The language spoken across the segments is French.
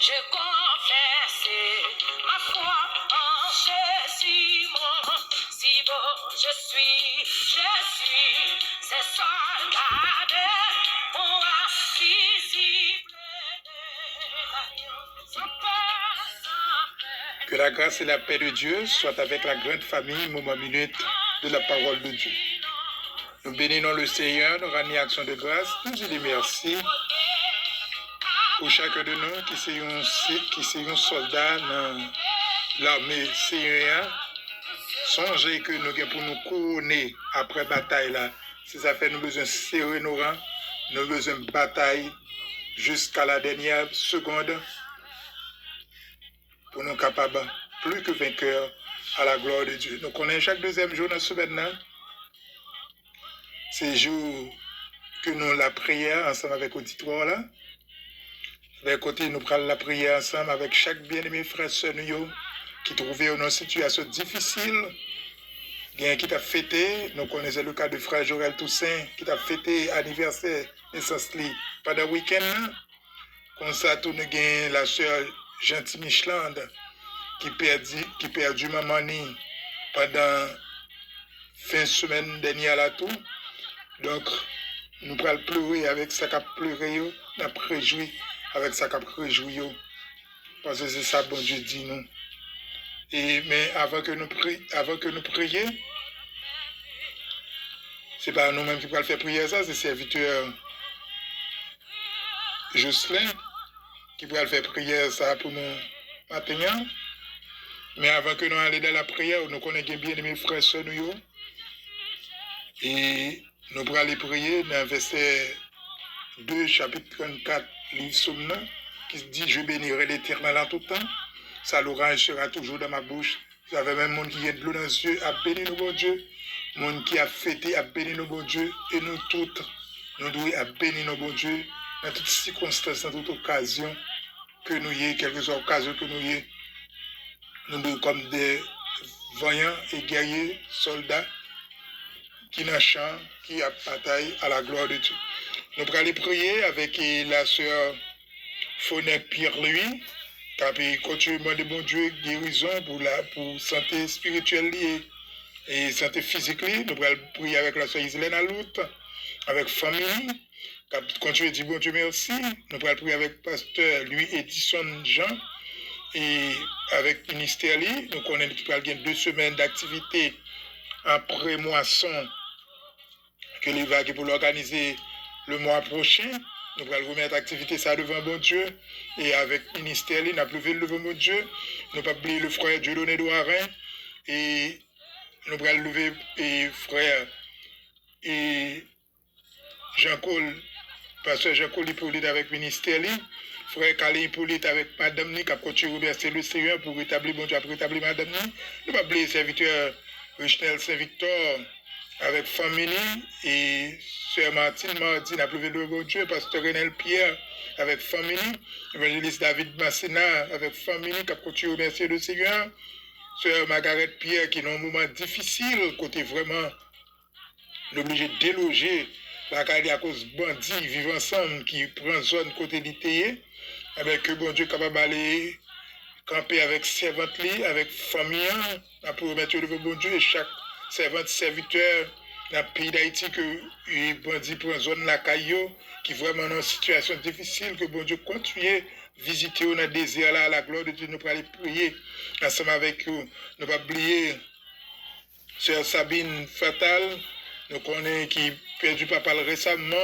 je confesse ma foi en Jésus, si bon je suis, ces soldats de moi visible. Que la grâce et la paix de Dieu soient avec la grande famille Moment Minute de la parole de Dieu. Nous bénissons le Seigneur, nous rendons action de grâce, nous lui merci pour chacun de nous qui sommes soldats dans l'armée Seigneur. Songez que nous avons pour nous couronner après bataille là. Si ça fait nous besoin de serrer nos rangs, nous avons besoin de bataille jusqu'à la dernière seconde pour nous capables plus que vainqueurs à la gloire de Dieu. Nous connaissons chaque deuxième jour dans ce semaine. C'est le jour que nous la prière ensemble avec l'auditoire là. D'un côté, nous prenons la prière ensemble avec chaque bien-aimé frère sœur qui trouvaient dans une situation difficile. Il y a un qui t'a fêté, nous connaissons le cas de frère Jorel Toussaint, qui t'a fêté anniversaire naissance pendant le week-end. Comme ça, nous avons la sœur Gentil Micheland qui perdu maman pendant fin de semaine dernière là tout. Donc, nous allons pleurer avec ça qu'a pleuré, nous allons réjouir avec ça qu'a réjouir. Parce que c'est ça bon Dieu dit nous. Mais avant que nous prions, c'est pas nous-mêmes qui allons faire prier ça, c'est le serviteur Jocelyn qui va faire prière ça pour nous maintenant. Mais avant que nous allions dans la prière, nous connaissons bien mes frères et sœurs nous. Et nous allons aller prier dans verset 2, chapitre 34, livre Somme, qui dit « Je bénirai l'Éternel en tout temps, sa louange sera toujours dans ma bouche. » Vous avez même monde qui a de l'eau dans les yeux, à bénir nos bon Dieu. Monde qui a fêté, à bénir nos bon Dieu. Et nous toutes, nous devons à bénir nos bon Dieu dans toutes circonstances, dans toute occasion que nous y ayons, quelle que soit l'occasion que nous y ayons. Nous devons comme des voyants et guerriers, soldats, qui dans le champ, qui a bataille à la gloire de Dieu. Nous allons aller prier avec la sœur Fonette Pierre-Louis, qui a continuellement de bon Dieu guérison pour santé spirituelle et santé physique. Nous allons prier avec la sœur Iselène Alout, avec famille, qui a continué de dire bon Dieu merci. Nous allons prier avec pasteur Louis Edison Jean et avec ministère. Nous connaissons qu'il y a 2 semaines d'activité après moisson que les vagues pour l'organiser le mois prochain. Nous allons remettre l'activité ça devant bon Dieu. Et avec le ministère, nous avons levé devant bon Dieu. Nous n'avons pas oublié le frère Dieudonné Douarin. Et nous allons lever le frère Jean-Paul, pasteur Jean-Paul Hippolyte avec le ministère. Frère Calais Hippolyte avec madame qui a continué à remercier le Seigneur pour rétablir bon Dieu, pour rétablir madame Nous n'avons pas oublié le serviteur Richnel Saint-Victor avec famille et sœur Martine Mardi n'a levé le bon Dieu, pasteur Renel Pierre avec famille, évangéliste David Massina avec famille qui a continué à remercier le Seigneur, sœur Margaret Pierre qui est dans un moment difficile, côté vraiment obligé de déloger la carrière à cause de bandits vivent ensemble qui prend zone côté d'Itéé, avec que bon Dieu capable d'aller camper avec servante avec famille, pour remettre le bon Dieu et chaque servante, serviteur dans le pays d'Haïti que les bandits prennent zone la caillou, qui vraiment dans une situation difficile, que bon Dieu continue visiter dans le désert là, à la gloire de Dieu, nous pour aller prier ensemble avec eux. Nous pas oublier sœur Sabine Fatal, nous connaissons qui perdu papa récemment,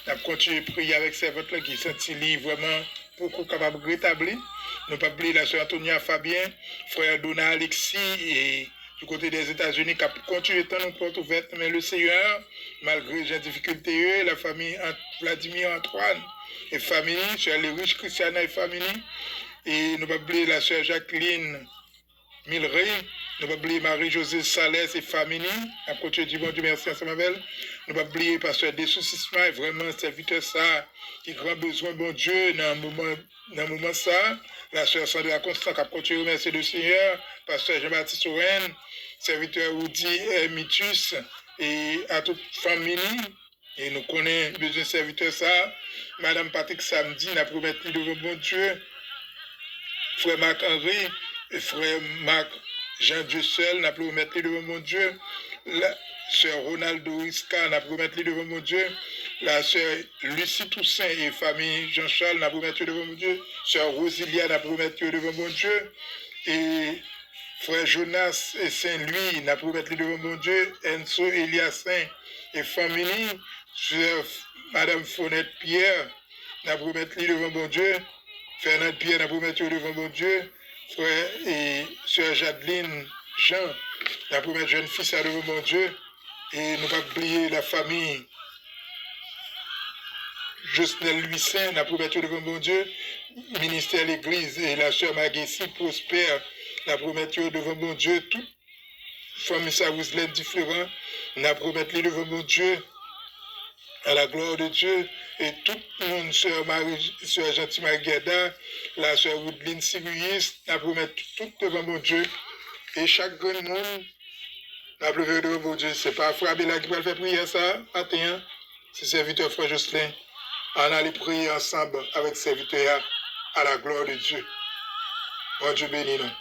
nous avons continué à prier avec servante là qui sentit vraiment beaucoup capable de rétablir. Nous pas oublier la sœur Antonia Fabien, frère Dona Alexis et du côté des États-Unis qui a continué à nous porte ouverte, mais le Seigneur, malgré les difficultés, la famille Vladimir Antoine et famille, sœur les riches Christiana et famille, et nous pas oublier la sœur Jacqueline Milray, nous pas oublier Marie-Josée Salès et famille, à côté du bon Dieu, merci à Samuel, nous pas oublier pasteur Dessoucissement, et vraiment serviteur ça, qui a grand besoin, bon Dieu, dans un moment ça, la sœur Sandra Constant qui a continué à remercier le Seigneur, pasteur Jean-Baptiste Owen, serviteur Woody Mitus, et à toute famille, et nous connaissons besoin de serviteur ça, Madame Patrick Samedi, n'a promis devant bon Dieu, frère Marc-Henri, et frère Marc Jean Dieu seul, n'a pu mettre devant mon Dieu. La sœur Ronaldo Isca, n'a pu mettre devant mon Dieu. La sœur Lucie Toussaint et famille Jean-Charles, n'a pu mettre devant mon Dieu. Sœur Rosilia, n'a pu mettre devant mon Dieu. Et frère Jonas et Saint-Louis, n'a pu mettre devant mon Dieu. Enzo Eliassin et famille. Sœur Madame Fonette Pierre, n'a pu mettre devant mon Dieu. Fernand Pierre, n'a pu mettre devant mon Dieu. Frère et sœur Jadeline Jean, n'a pu mettre jeune fils devant mon Dieu. Et ne pas oublier la famille Josnel Louis-Saint, n'a pu mettre devant mon Dieu. Ministère de l'Église et la sœur Maguessi Prosper, n'a pu mettre devant mon Dieu. Toute famille Saouzlaine différente, n'a pu mettre devant mon Dieu. À la gloire de Dieu, et tout le monde, sœur Marie, sœur Gentil Marguerda, la sœur Woodline Sibuyis, n'a pu mettre tout devant mon Dieu. Et chaque grand monde, n'a pu mettre devant mon Dieu. C'est pas frère Abela qui va le faire prier ça, matin, c'est serviteur frère Jocelyn. On allait prier ensemble avec serviteur à la gloire de Dieu. Bon Dieu béni nous.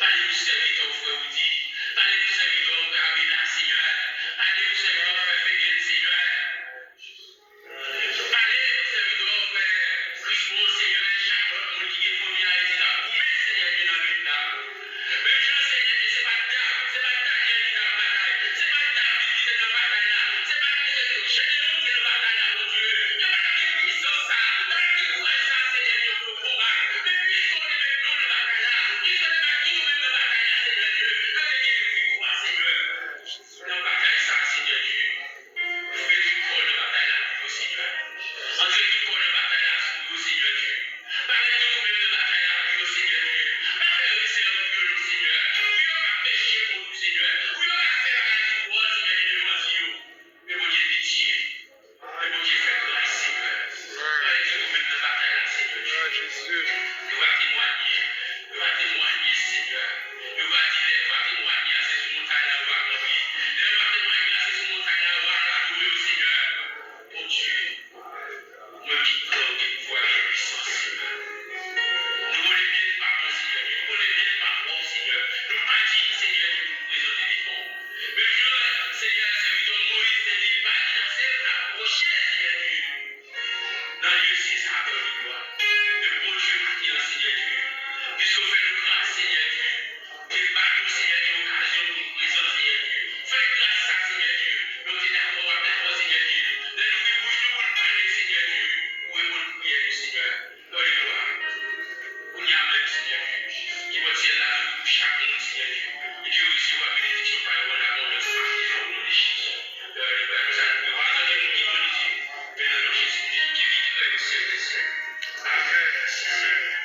Parlez du serviteur, frère Woody. Parlez du serviteur, frère Abéla, Seigneur. Parlez du serviteur, frère Fégel, Seigneur. Parlez du serviteur, frère Richemont, Seigneur. Chaque autre monde qui est fourni à État. Vous-même, Seigneur, qui est dans le but là. Mais Jean, Seigneur, c'est pas Daniel qui est dans la bataille. C'est pas David qui est dans la bataille là. C'est pas Gédéon qui est dans la bataille là, mon Dieu. Il n'y a pas de puissance ça. Il n'y a pas de courage ça, Seigneur, qui est au combat. Mais lui, ils sont les mêmes dans la bataille là. Ils sont les mêmes qui nous mettent dans la bataille là, Seigneur Dieu. Quand il y a une victoire, Seigneur. Dans la bataille ça, Seigneur Dieu. Fais du corps de bataille là pour vous, Seigneur. Entrez du corps de bataille là pour vous, Seigneur Dieu. Parlez du même de bataille là pour vous, Seigneur Dieu. Parlez de servir pour nous, Seigneur. Où il y aura péché pour nous, Seigneur. Où il y aura fait la victoire, Seigneur, de devant Dieu. Mais mon Dieu, pitié. Mais mon Dieu, faites grâce, Seigneur. Parlez du même de bataille là, Seigneur Dieu. Nous va témoigner. Nous va témoigner, Seigneur. Nous va dire, nous va témoigner à ces montagnes là, nous va mourir. Nous va témoigner à ces montagnes là, nous va louer au Seigneur. Mon Dieu. Moi qui crois que pouvoir et puissance, Seigneur. Nous voulons bien le pardon, Seigneur. Nous voulons bien le pardon, Seigneur. Nous pardonnons, Seigneur, pour présenter des bons. Mais je, Seigneur, serviteur Moïse, Seigneur, il pas dit, c'est la prochaine, Seigneur Dieu. Dans le lieu, c'est ça, de gloire. Le bon Dieu, maintenant, Seigneur Dieu. Puisqu'on fait nous grâce, Seigneur Dieu. Et par nous, Seigneur Dieu, occasion pour nous présenter, Seigneur Dieu. Fais grâce à Seigneur Dieu. Nous sommes d'accord avec toi, Seigneur Dieu. Là, nous bougeons pour nous parler, Seigneur Dieu. Où est mon prière, Seigneur? Dans le gloire. On y a même, Seigneur Dieu. Qui va dire là, chaque monde, Seigneur Dieu. Et Dieu aussi va bénédiction par le nom de Jésus. Dans le nom de Jésus. Dans le nom de Jésus. Nous attendons qui nous dit. Mais dans le nom de Jésus. Qui vit dans le ciel des cieux. Amen.